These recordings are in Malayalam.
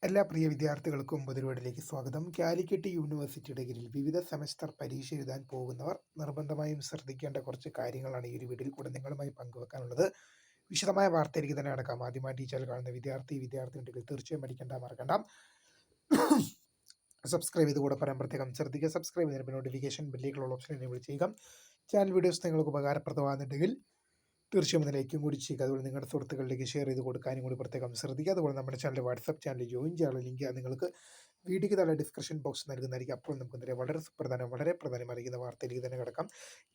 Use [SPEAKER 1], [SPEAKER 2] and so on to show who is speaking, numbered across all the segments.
[SPEAKER 1] എല്ലാ പ്രിയ വിദ്യാർത്ഥികൾക്കും പുതിരുവീടിലേക്ക് സ്വാഗതം. കാലിക്കറ്റ് യൂണിവേഴ്സിറ്റിയുടെ കീഴിൽ വിവിധ സെമസ്റ്റർ പരീക്ഷ എഴുതാൻ പോകുന്നവർ നിർബന്ധമായും ശ്രദ്ധിക്കേണ്ട കുറച്ച് കാര്യങ്ങളാണ് ഈ ഒരു വീഡിയോയിൽ കൂടെ നിങ്ങളുമായി പങ്കുവെക്കാനുള്ളത്. വിശദമായ വാർത്തയിലേക്ക് തന്നെ നടക്കാം. ആദ്യമായി ഈ ചാനൽ കാണുന്ന വിദ്യാർത്ഥിനികൾ തീർച്ചയായും പഠിക്കേണ്ട മറക്കണ്ട. സബ്സ്ക്രൈബ് ചെയ്ത് കൂടെ പറയാൻ പ്രത്യേകം ശ്രദ്ധിക്കുക. സബ്സ്ക്രൈബ് ചെയ്യുമ്പോൾ നോട്ടിഫിക്കേഷൻ ബെല്ലിലുള്ള ഓപ്ഷൻ എനേബിൾ ചെയ്യുക. ചാനൽ വീഡിയോസ് നിങ്ങൾക്ക് ഉപകാരപ്രദമാകുന്നുണ്ടെങ്കിൽ തീർച്ചയായും ലൈക്കും കൂടി ചെയ്യുക. അതുപോലെ നിങ്ങളുടെ സുഹൃത്തുക്കളിലേക്ക് ഷെയർ ചെയ്ത് കൊടുക്കാനും കൂടി പ്രത്യേകം ശ്രദ്ധിക്കുക. അതുപോലെ നമ്മുടെ ചാനൽ വാട്സപ്പ് ചാനൽ ജോയിൻ ചെയ്യാനുള്ള ലിങ്ക് നിങ്ങൾക്ക് വീഡിയോയ്ക്ക് താഴെ ഡിസ്ക്രിപ്ഷൻ ബോക്സ് നൽകുന്നതായിരിക്കും. അപ്പോൾ നമുക്ക് വളരെ പ്രധാനമായിരിക്കുന്ന വാർത്തയിലേക്ക് തന്നെ കിടക്കാം.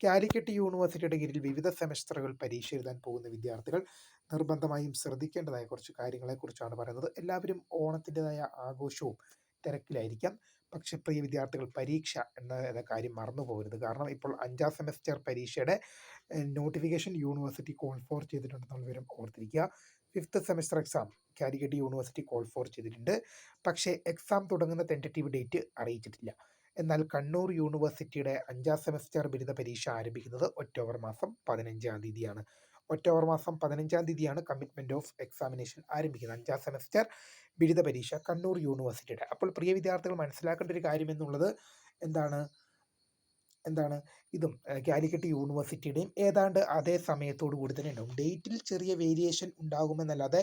[SPEAKER 1] കാലിക്കറ്റ് യൂണിവേഴ്സിറ്റിയുടെ കീഴിൽ വിവിധ സെമസ്റ്ററുകൾ പരീക്ഷ എഴുതാൻ പോകുന്ന വിദ്യാർത്ഥികൾ നിർബന്ധമായും ശ്രദ്ധിക്കേണ്ടതായ കുറച്ച് കാര്യങ്ങളെക്കുറിച്ചാണ് പറയുന്നത്. എല്ലാവരും ഓണത്തിൻ്റെതായ ആഘോഷവും തിരക്കിലായിരിക്കാം. പക്ഷെ പ്രിയ വിദ്യാർത്ഥികൾ, പരീക്ഷ എന്ന കാര്യം മറന്നു പോകരുത്. കാരണം ഇപ്പോൾ 5ാം സെമസ്റ്റർ പരീക്ഷയുടെ നോട്ടിഫിക്കേഷൻ യൂണിവേഴ്സിറ്റി കോൾ ഫോർ ചെയ്തിട്ടുണ്ടെന്നുള്ള വിവരം ഓർത്തിരിക്കുക. 5th semester exam Calicut university call for ചെയ്തിട്ടുണ്ട്. പക്ഷേ എക്സാം തുടങ്ങുന്ന ടെൻറ്റേറ്റീവ് ഡേറ്റ് അറിയിച്ചിട്ടില്ല. എന്നാൽ കണ്ണൂർ യൂണിവേഴ്സിറ്റിയുടെ 5ാം സെമസ്റ്റർ ബിരുദ പരീക്ഷ ആരംഭിക്കുന്നത് ഒക്ടോബർ മാസം 15-ാം തീയതിയാണ്. ഒക്ടോബർ മാസം 15-ാം തീയതിയാണ് കമ്മിറ്റ്മെൻറ്റ് ഓഫ് എക്സാമിനേഷൻ ആരംഭിക്കുന്നത്. 5ാം സെമസ്റ്റർ ബിരുദ പരീക്ഷ കണ്ണൂർ യൂണിവേഴ്സിറ്റിയുടെ. അപ്പോൾ പ്രിയ വിദ്യാർത്ഥികൾ മനസ്സിലാക്കേണ്ട ഒരു കാര്യം എന്നുള്ളത് എന്താണ് ഇതും കാലിക്കറ്റ് യൂണിവേഴ്സിറ്റിയുടെയും ഏതാണ്ട് അതേ സമയത്തോടു കൂടി തന്നെ ഉണ്ടാകും. ഡേറ്റിൽ ചെറിയ വേരിയേഷൻ ഉണ്ടാകുമെന്നല്ലാതെ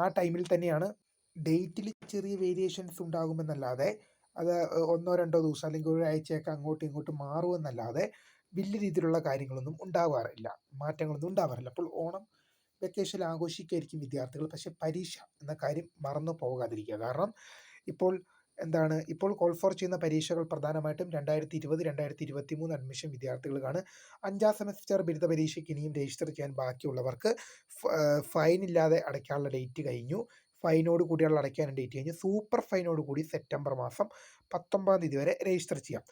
[SPEAKER 1] ആ ടൈമിൽ തന്നെയാണ് ഡേറ്റിൽ ചെറിയ വേരിയേഷൻസ് ഉണ്ടാകുമെന്നല്ലാതെ അത് 1-2 ദിവസം അല്ലെങ്കിൽ ഒരാഴ്ചയൊക്കെ അങ്ങോട്ടും ഇങ്ങോട്ടും മാറുമെന്നല്ലാതെ വലിയ രീതിയിലുള്ള കാര്യങ്ങളൊന്നും ഉണ്ടാവാറില്ല, മാറ്റങ്ങളൊന്നും ഉണ്ടാവാറില്ല. അപ്പോൾ ഓണം വെക്കേഷൻ ആഘോഷിക്കായിരിക്കും വിദ്യാർത്ഥികൾ. പക്ഷേ പരീക്ഷ എന്ന കാര്യം മറന്നു പോകാതിരിക്കുക. കാരണം ഇപ്പോൾ കോൾ ഫോർ ചെയ്യുന്ന പരീക്ഷകൾ പ്രധാനമായിട്ടും 2020, 2023 അഡ്മിഷൻ വിദ്യാർത്ഥികൾക്കാണ്. 5ാം സെമസ്റ്റർ ബിരുദ പരീക്ഷയ്ക്ക് ഇനിയും രജിസ്റ്റർ ചെയ്യാൻ ബാക്കിയുള്ളവർക്ക് ഫൈൻ ഇല്ലാതെ അടയ്ക്കാനുള്ള ഡേറ്റ് കഴിഞ്ഞു. ഫൈനോട് കൂടിയുള്ള അടയ്ക്കാനും ഡേറ്റ് കഴിഞ്ഞു. സൂപ്പർ ഫൈനോട് കൂടി സെപ്റ്റംബർ മാസം 19-ാം തീയതി വരെ രജിസ്റ്റർ ചെയ്യാം.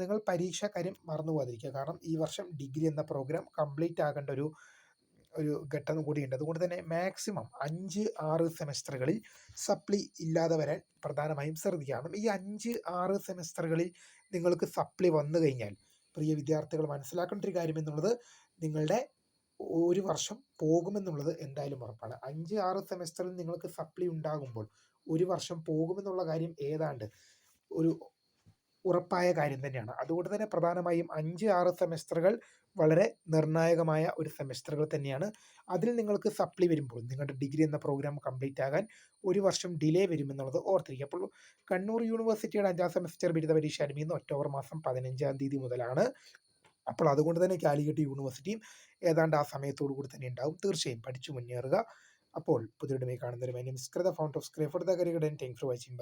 [SPEAKER 1] നിങ്ങൾ പരീക്ഷാ കാര്യം മറന്നു പോകാതിരിക്കുക. കാരണം ഈ വർഷം ഡിഗ്രി എന്ന പ്രോഗ്രാം കംപ്ലീറ്റ് ആകേണ്ട ഒരു ഘട്ടം കൂടിയുണ്ട്. അതുകൊണ്ട് തന്നെ മാക്സിമം 5-6 സെമസ്റ്ററുകളിൽ സപ്ലി ഇല്ലാതെ വരാൻ പ്രധാനമായും ശ്രദ്ധിക്കണം. ഈ 5-6 സെമസ്റ്ററുകളിൽ നിങ്ങൾക്ക് സപ്ലി വന്നു കഴിഞ്ഞാൽ പ്രിയ വിദ്യാർത്ഥികൾ മനസ്സിലാക്കേണ്ട ഒരു കാര്യം എന്നുള്ളത്, നിങ്ങളുടെ ഒരു വർഷം പോകുമെന്നുള്ളത് എന്തായാലും ഉറപ്പാണ്. 5-6 സെമസ്റ്ററിൽ നിങ്ങൾക്ക് സപ്ലി ഉണ്ടാകുമ്പോൾ ഒരു വർഷം പോകുമെന്നുള്ള കാര്യം ഏതാണ്ട് ഒരു ഉറപ്പായ കാര്യം തന്നെയാണ്. അതുകൊണ്ട് തന്നെ പ്രധാനമായും 5-6 സെമസ്റ്ററുകൾ വളരെ നിർണായകമായ ഒരു സെമസ്റ്ററുകൾ തന്നെയാണ്. അതിൽ നിങ്ങൾക്ക് സപ്ലി വരുമ്പോൾ നിങ്ങളുടെ ഡിഗ്രി എന്ന പ്രോഗ്രാം കംപ്ലീറ്റ് ആകാൻ ഒരു വർഷം ഡിലേ വരുമെന്നുള്ളത് ഓർത്തിരിക്കുക. അപ്പോൾ കണ്ണൂർ യൂണിവേഴ്സിറ്റിയുടെ 5ാം സെമസ്റ്റർ ബിരുദ പരീക്ഷ ആരംഭിക്കുന്ന ഒക്ടോബർ മാസം 15-ാം തീയതി മുതലാണ്. അപ്പോൾ അതുകൊണ്ട് തന്നെ കാലിക്കറ്റ് യൂണിവേഴ്സിറ്റിയും ഏതാണ്ട് ആ സമയത്തോടു കൂടി തന്നെ ഉണ്ടാവും. തീർച്ചയായും പഠിച്ചു മുന്നേറുക. അപ്പോൾ പുതിയ കാണുന്നവരുമായി നമസ്കൃത ഫൗണ്ട് ഓഫ് സ്ക്രേ for the career. Thanks for watching.